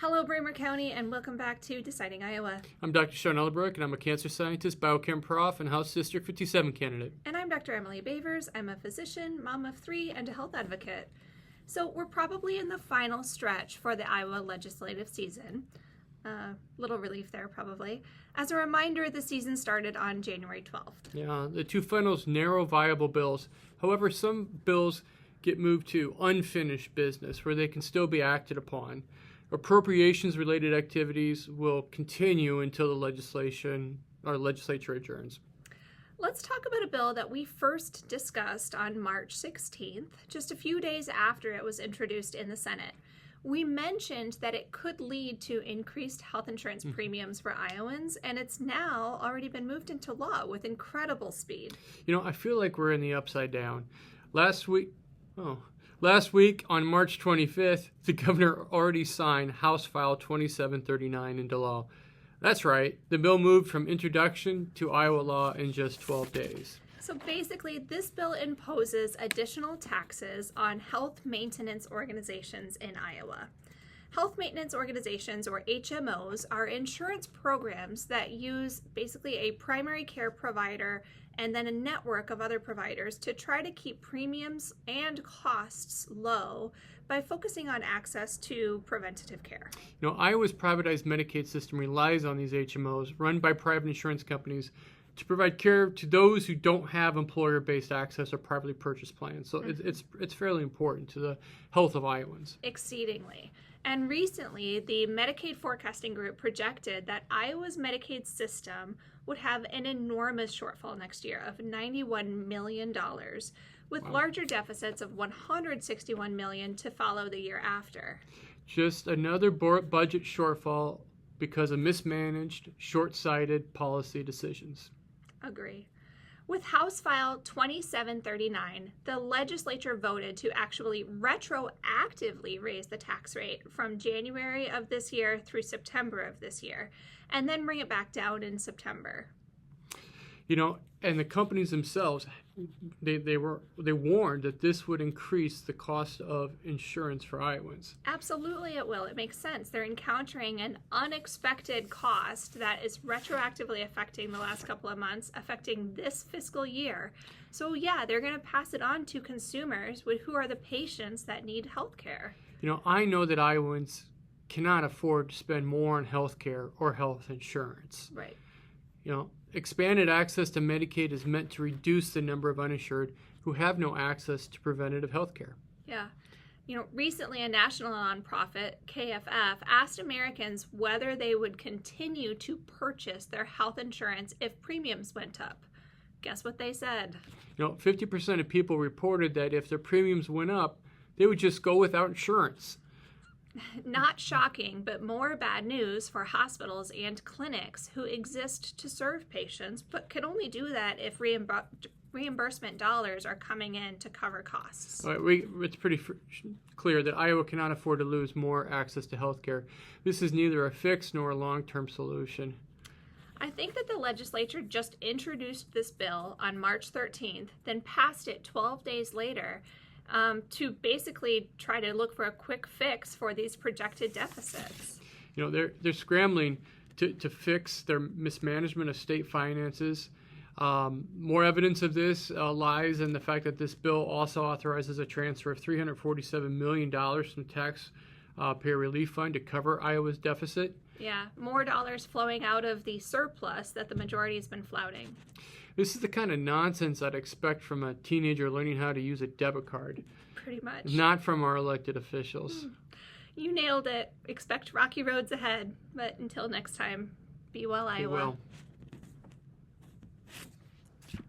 Hello, Bramer County, and welcome back to Deciding Iowa. I'm Dr. Sean Ellebrook, and I'm a cancer scientist, biochem prof, and House District 57 candidate. And I'm Dr. Emily Bavers. I'm a physician, mom of 3, and a health advocate. So we're probably in the final stretch for the Iowa legislative season. Little relief there, probably. As a reminder, the season started on January 12th. Yeah, the two finals narrow viable bills. However, some bills get moved to unfinished business where they can still be acted upon. Appropriations-related activities will continue until the legislature adjourns. Let's talk about a bill that we first discussed on March 16th, just a few days after it was introduced in the Senate. We mentioned that it could lead to increased health insurance premiums for Iowans, and it's now already been moved into law with incredible speed. You know, I feel like we're in the upside down. Last week, on March 25th, the governor already signed House File 2739 into law. That's right, the bill moved from introduction to Iowa law in just 12 days. So basically, this bill imposes additional taxes on health maintenance organizations in Iowa. Health maintenance organizations, or HMOs, are insurance programs that use basically a primary care provider and then a network of other providers to try to keep premiums and costs low by focusing on access to preventative care. You know, Iowa's privatized Medicaid system relies on these HMOs run by private insurance companies to provide care to those who don't have employer-based access or privately purchased plans. So it's fairly important to the health of Iowans. Exceedingly. And recently, the Medicaid Forecasting Group projected that Iowa's Medicaid system would have an enormous shortfall next year of $91 million, with larger deficits of $161 million to follow the year after. Just another budget shortfall because of mismanaged, short-sighted policy decisions. Agree. With House File 2739, the legislature voted to actually retroactively raise the tax rate from January of this year through September of this year, and then bring it back down in September. You know, and the companies themselves, they warned that this would increase the cost of insurance for Iowans. Absolutely it will. It makes sense. They're encountering an unexpected cost that is retroactively affecting the last couple of months, affecting this fiscal year. So yeah, they're going to pass it on to consumers who are the patients that need health care. You know, I know that Iowans cannot afford to spend more on health care or health insurance. Right. You know, expanded access to Medicaid is meant to reduce the number of uninsured who have no access to preventative health care. Yeah. You know, recently a national nonprofit, KFF, asked Americans whether they would continue to purchase their health insurance if premiums went up. Guess what they said? You know, 50% of people reported that if their premiums went up, they would just go without insurance. Not shocking, but more bad news for hospitals and clinics who exist to serve patients, but can only do that if reimbursement dollars are coming in to cover costs. All right, it's pretty clear that Iowa cannot afford to lose more access to health care. This is neither a fix nor a long-term solution. I think that the legislature just introduced this bill on March 13th, then passed it 12 days later, to basically try to look for a quick fix for these projected deficits. You know, they're scrambling to fix their mismanagement of state finances. More evidence of this lies in the fact that this bill also authorizes a transfer of $347 million from taxpayer relief fund to cover Iowa's deficit. Yeah, more dollars flowing out of the surplus that the majority has been flouting. This is the kind of nonsense I'd expect from a teenager learning how to use a debit card. Pretty much. Not from our elected officials. You nailed it. Expect rocky roads ahead. But until next time, be well, Iowa. Be well.